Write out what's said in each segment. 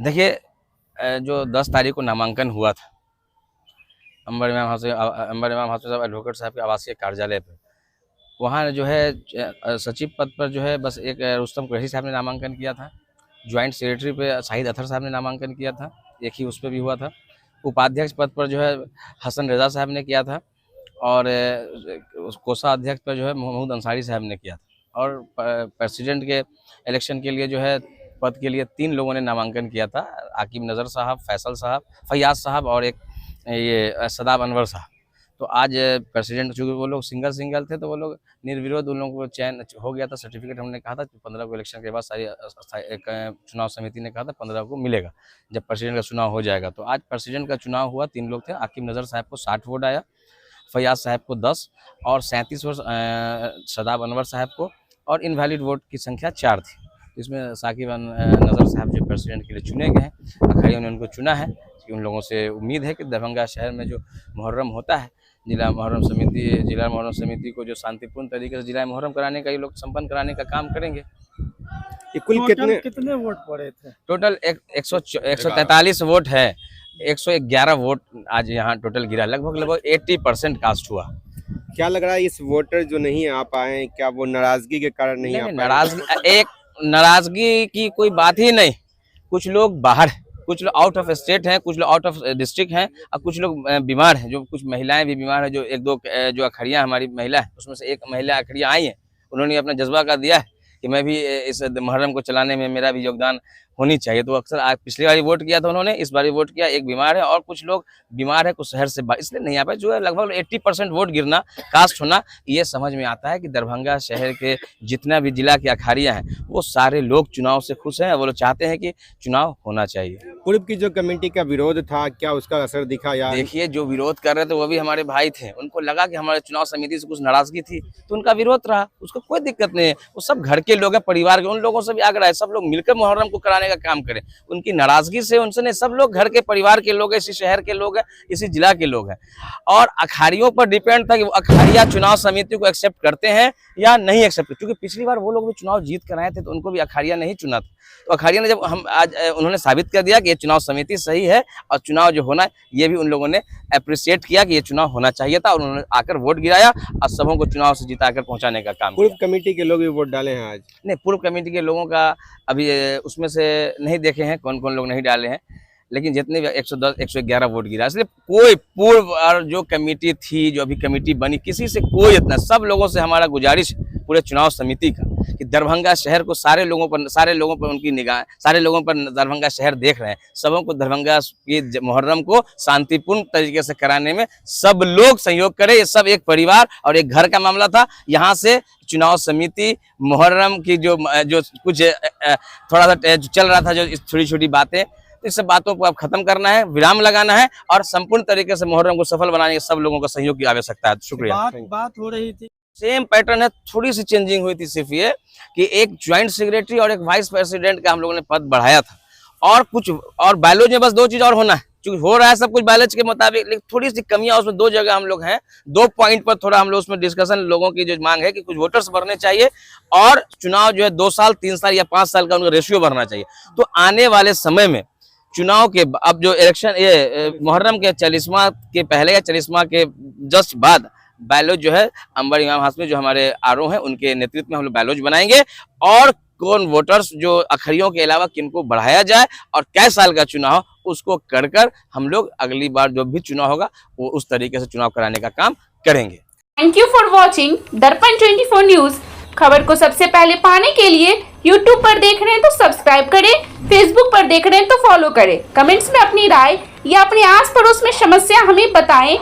देखिए, जो 10 तारीख को नामांकन हुआ था अंबर इमाम हाफिज साहब एडवोकेट साहब के आवासीय कार्यालय पे, वहाँ जो है सचिव पद पर जो है बस एक रुस्तम कुरैशी साहब ने नामांकन किया था। ज्वाइंट सेक्रेटरी पे शाहिद अतहर साहब ने नामांकन किया था, एक ही उस पर भी हुआ था। उपाध्यक्ष पद पर जो है हसन रजा साहब ने किया था और कोषाध्यक्ष पर जो है महमूद अंसारी साहब ने किया था। और प्रेसिडेंट के इलेक्शन के लिए जो है पद के लिए 3 लोगों ने नामांकन किया था, आकिब नज़र साहब, फैसल साहब, फैयाज साहब और एक ये सदाब अनवर साहब। तो आज प्रेसिडेंट चूँकि वो लोग सिंगल थे तो वो लोग निर्विरोध उन लोगों को चयन हो गया था। सर्टिफिकेट हमने कहा था 15 को इलेक्शन के बाद सारी चुनाव समिति ने कहा था 15 को मिलेगा जब प्रेसिडेंट का चुनाव हो जाएगा। तो आज प्रेसिडेंट का चुनाव हुआ, 3 लोग थे। आकिब नज़र साहब को 60 वोट आया, फैयाज साहब को 10 और 37 वोट सदाब अनवर साहब को, और इनवैलिड वोट की संख्या 4 थी। इसमें साकिब नज़र साहब जो प्रेसिडेंट के लिए चुने गए हैं, अखाड़ियों ने उनको चुना है कि उन लोगों से उम्मीद है कि दरभंगा शहर में जो मुहर्रम होता है, जिला मुहर्रम समिति को जो शांतिपूर्ण तरीके से जिला मुहर्रम कराने का ये लोग संपन्न कराने का काम करेंगे। कुल कितने वोट पड़े थे? टोटल 143 वोट है, 111 वोट आज यहाँ टोटल गिरा, लगभग 80% कास्ट हुआ। क्या लग रहा है इस वोटर जो नहीं आ पाए, क्या वो नाराजगी के कारण नहीं आ पाए? नाराजगी की कोई बात ही नहीं। कुछ लोग बाहर, कुछ लोग आउट ऑफ स्टेट हैं, कुछ लोग आउट ऑफ डिस्ट्रिक्ट हैं और कुछ लोग बीमार हैं। जो कुछ महिलाएं भी बीमार हैं, जो 1-2 जो अखड़ियाँ हमारी महिला है उसमें से एक महिला अखड़ियाँ आई हैं, उन्होंने अपना जज्बा का दिया है कि मैं भी इस मुहर्रम को चलाने में मेरा भी योगदान होनी चाहिए। तो अक्सर पिछली बार वोट किया था उन्होंने, इस बार वोट किया। एक बीमार है और कुछ लोग बीमार है, कुछ शहर से इसलिए नहीं आ पाए। जो है लगभग 80% वोट गिरना, कास्ट होना, ये समझ में आता है कि दरभंगा शहर के जितना भी जिला की अखाड़ियाँ हैं वो सारे लोग चुनाव से खुश हैं। वो लोग चाहते हैं कि चुनाव होना चाहिए। पूर्व की जो कमेटी का विरोध था, क्या उसका असर दिखा? या देखिए, जो विरोध कर रहे थे वो भी हमारे भाई थे, उनको लगा कि हमारे चुनाव समिति से कुछ नाराजगी थी तो उनका विरोध रहा, उसको कोई दिक्कत नहीं है। वो सब घर के लोग हैं, परिवार के, उन लोगों से भी आग्रह है सब लोग मिलकर मुहर्रम को कराने का काम करें। उनकी नाराजगी से उनसे नहीं, सब लोग घर के परिवार के लोग हैं, इसी शहर के लोग हैं, इसी जिला के लोग हैं। और अखाड़ियों पर डिपेंड था कि वो अखाड़िया चुनाव समिति को एक्सेप्ट करते हैं या नहीं एक्सेप्ट, क्योंकि पिछली बार वो लोग भी चुनाव जीत कर आए थे तो उनको भी अखाड़िया नहीं चुना था। तो अखाड़िया ने जब आज उन्होंने साबित कर दिया कि ये चुनाव समिति सही है और चुनाव जो होना है ये भी उन लोगों ने अप्रिशिएट किया कि ये चुनाव होना चाहिए था, और उन्होंने आकर वोट गिराया और सबों को चुनाव से जिताकर पहुंचाने का काम किया। पूर्व कमेटी के लोग भी वोट डाले हैं आज? नहीं, पूर्व कमेटी के लोगों का अभी उसमें से नहीं देखे हैं कौन कौन लोग नहीं डाले हैं, लेकिन जितने भी 110 111 वोट गिरा। इसलिए कोई पूर्व और जो कमेटी थी, जो अभी कमेटी बनी, किसी से कोई इतना, सब लोगों से हमारा गुजारिश पूरे चुनाव समिति का कि दरभंगा शहर को सारे लोगों पर उनकी निगाह, सारे लोगों पर दरभंगा शहर देख रहे हैं। सबों को दरभंगा की मुहर्रम को शांतिपूर्ण तरीके से कराने में सब लोग सहयोग करें। ये सब एक परिवार और एक घर का मामला था। यहाँ से चुनाव समिति मुहर्रम की जो कुछ थोड़ा सा चल रहा था, जो छोटी छोटी बातें, इस सब बातों को अब खत्म करना है, विराम लगाना है और संपूर्ण तरीके से मुहर्रम को सफल बनाने के सब लोगों का सहयोग की आवश्यकता है। शुक्रिया। बात हो रही थी, सेम पैटर्न है, थोड़ी सी चेंजिंग हुई थी, सिर्फ ये कि एक ज्वाइंट सेक्रेटरी और एक वाइस प्रेसिडेंट का हम लोगों ने पद बढ़ाया था, और कुछ और बैलोज में बस 2 चीज और होना है, क्योंकि हो रहा है सब कुछ बैलेज के मुताबिक, लेकिन थोड़ी सी कमियां उसमें 2 जगह हम लोग हैं। 2 पॉइंट पर थोड़ा हम लोग उसमें डिस्कशन, लोगों की जो मांग है कि कुछ वोटर्स बढ़ने चाहिए और चुनाव जो है 2 साल 3 साल या 5 साल का उनका रेशियो बढ़ना चाहिए। तो आने वाले समय में चुनाव के अब जो इलेक्शन, ये मुहर्रम के 40वां के पहले या 40वां के जस्ट बाद बैलोज जो है अंबर इमाम हाफिज जो हमारे आरओ हैं उनके नेतृत्व में हम लोग बैलोज बनाएंगे, और कौन वोटर्स जो अखड़ियों के अलावा किनको बढ़ाया जाए और कै साल का चुनाव उसको कर हम लोग अगली बार जो भी चुनाव होगा वो उस तरीके से चुनाव कराने का काम करेंगे। थैंक यू फॉर वॉचिंग दर्पण 24 न्यूज। खबर को सबसे पहले पाने के लिए YouTube पर देख रहे हैं तो सब्सक्राइब करें, Facebook पर देख रहे हैं तो फॉलो करें। कमेंट्स में अपनी राय या अपने आस पड़ोस में समस्या हमें बताएं।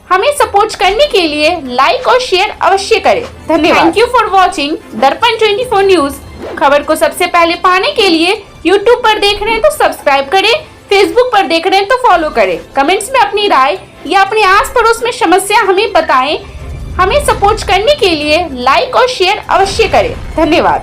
हमें सपोर्ट करने के लिए लाइक और शेयर अवश्य करें। धन्यवाद। थैंक यू फॉर वॉचिंग दर्पण 24 न्यूज। खबर को सबसे पहले पाने के लिए YouTube पर देख रहे हैं तो सब्सक्राइब करें, Facebook पर देख रहे हैं तो फॉलो करें। कमेंट्स में अपनी राय या अपने आस पड़ोस में समस्या हमें बताएं। हमें सपोर्ट करने के लिए लाइक और शेयर अवश्य करें। धन्यवाद।